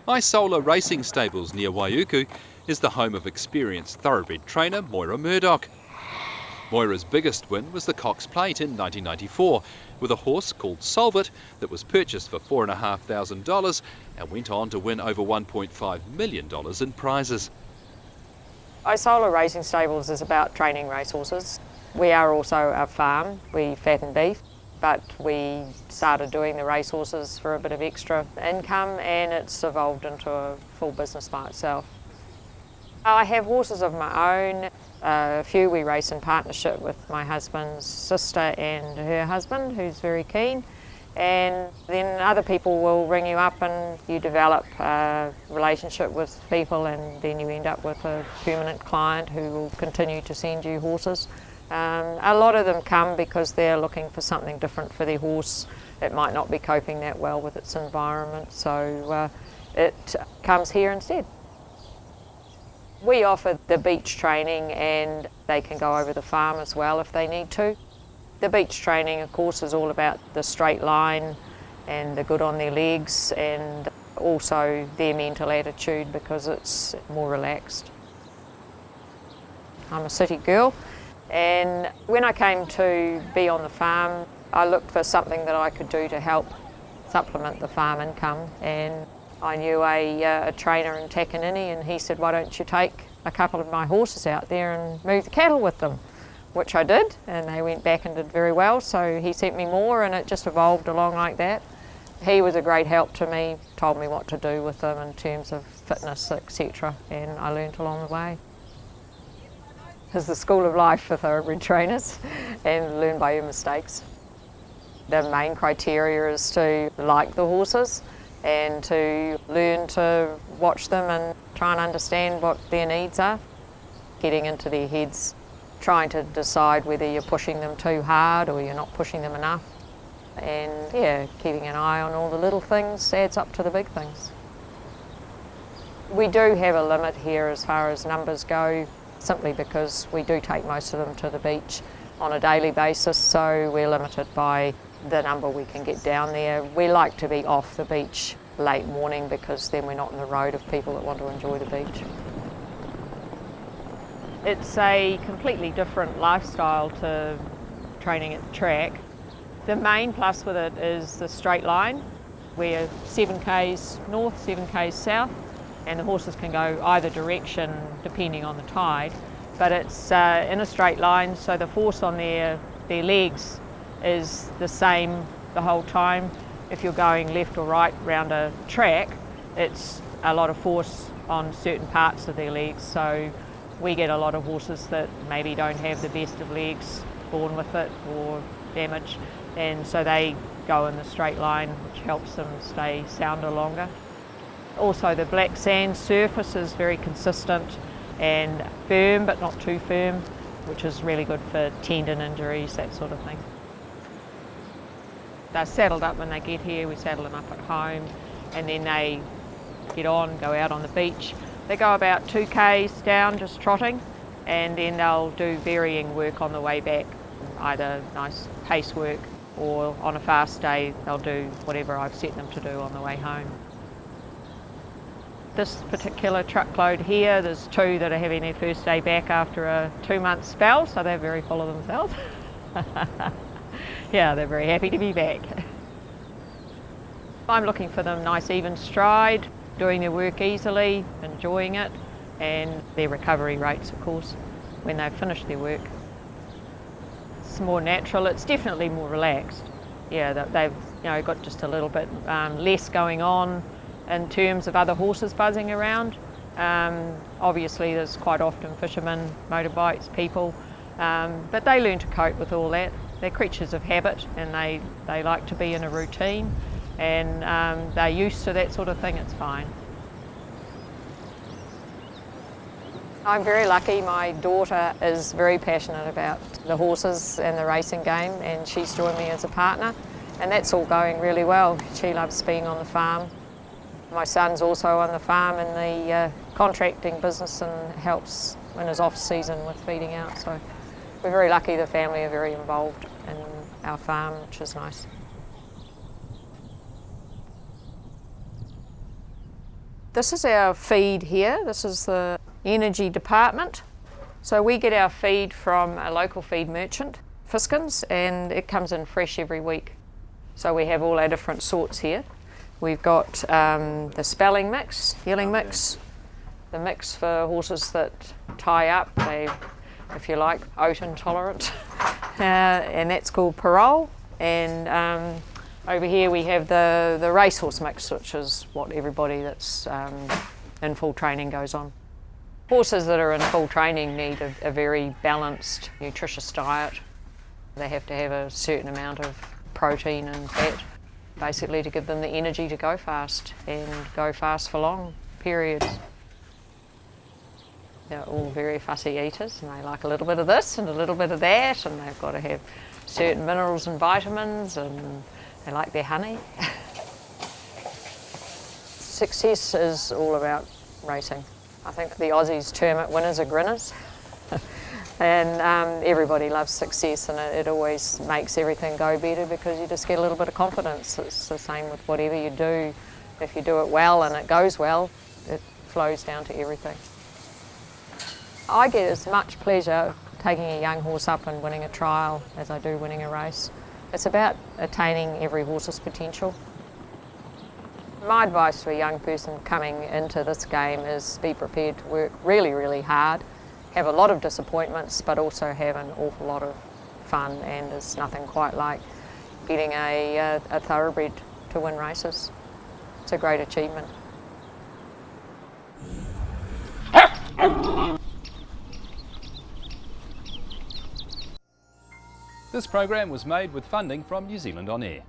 Isola Racing Stables near Waiuku is the home of experienced thoroughbred trainer Moira Murdoch. Moira's biggest win was the Cox Plate in 1994 with a horse called Solbit that was purchased for $4,500 and went on to win over $1.5 million in prizes. Isola Racing Stables is about training racehorses. We are also a farm, we fatten beef, but we started doing the racehorses for a bit of extra income and it's evolved into a full business by itself. I have horses of my own. A few we race in partnership with my husband's sister and her husband, who's very keen. And then other people will ring you up and you develop a relationship with people and then you end up with a permanent client who will continue to send you horses. A lot of them come because they're looking for something different for their horse. It might not be coping that well with its environment, so it comes here instead. We offer the beach training and they can go over the farm as well if they need to. The beach training, of course, is all about the straight line and the good on their legs and also their mental attitude because it's more relaxed. I'm a city girl and when I came to be on the farm, I looked for something that I could do to help supplement the farm income, and I knew a trainer in Takanini and he said, why don't you take a couple of my horses out there and move the cattle with them, which I did, and they went back and did very well, so he sent me more and it just evolved along like that. He was a great help to me, told me what to do with them in terms of fitness, etc., and I learnt along the way. It's the school of life for thoroughbred trainers and learn by your mistakes. The main criteria is to like the horses and to learn to watch them and try and understand what their needs are. Getting into their heads, trying to decide whether you're pushing them too hard or you're not pushing them enough. And yeah, keeping an eye on all the little things adds up to the big things. We do have a limit here as far as numbers go, simply because we do take most of them to the beach on a daily basis, so we're limited by the number we can get down there. We like to be off the beach late morning because then we're not in the road of people that want to enjoy the beach. It's a completely different lifestyle to training at the track. The main plus with it is the straight line. We're 7k's north, 7k's south, and the horses can go either direction depending on the tide, but it's in a straight line, so the force on their legs is the same the whole time. If you're going left or right round a track, it's a lot of force on certain parts of their legs, so we get a lot of horses that maybe don't have the best of legs, born with it or damaged, and so they go in the straight line, which helps them stay sounder longer. Also, the black sand surface is very consistent and firm but not too firm, which is really good for tendon injuries, that sort of thing. They're saddled up when they get here, we saddle them up at home, and then they get on, go out on the beach. They go about 2k's down just trotting, and then they'll do varying work on the way back, either nice pace work or on a fast day they'll do whatever I've set them to do on the way home. This particular truckload here, there's two that are having their first day back after a 2-month spell, so they're very full of themselves. Yeah, they're very happy to be back. I'm looking for them nice even stride, doing their work easily, enjoying it, and their recovery rates, of course, when they've finished their work. It's more natural, it's definitely more relaxed. Yeah, they've got just a little bit less going on in terms of other horses buzzing around. Obviously there's quite often fishermen, motorbikes, people, but they learn to cope with all that. They're creatures of habit and they like to be in a routine, and they're used to that sort of thing, it's fine. I'm very lucky. My daughter is very passionate about the horses and the racing game, and she's joined me as a partner, and that's all going really well. She loves being on the farm. My son's also on the farm in the contracting business and helps in his off season with feeding out, so we're very lucky. The family are very involved in our farm, which is nice. This is our feed here. This is the energy department. So we get our feed from a local feed merchant, Fiskins, and it comes in fresh every week. So we have all our different sorts here. We've got the spelling mix, yearling mix, the mix for horses that tie up, they, if you like, oat intolerant, and that's called Parole. And over here we have the racehorse mix, which is what everybody that's in full training goes on. Horses that are in full training need a very balanced, nutritious diet. They have to have a certain amount of protein and fat, basically to give them the energy to go fast and go fast for long periods. They're all very fussy eaters and they like a little bit of this and a little bit of that, and they've got to have certain minerals and vitamins, and they like their honey. Success is all about racing. I think the Aussies term it winners are grinners. And everybody loves success, and it always makes everything go better because you just get a little bit of confidence. It's the same with whatever you do. If you do it well and it goes well, it flows down to everything. I get as much pleasure taking a young horse up and winning a trial as I do winning a race. It's about attaining every horse's potential. My advice to a young person coming into this game is be prepared to work really, really hard, have a lot of disappointments, but also have an awful lot of fun, and there's nothing quite like getting a thoroughbred to win races. It's a great achievement. This program was made with funding from New Zealand On Air.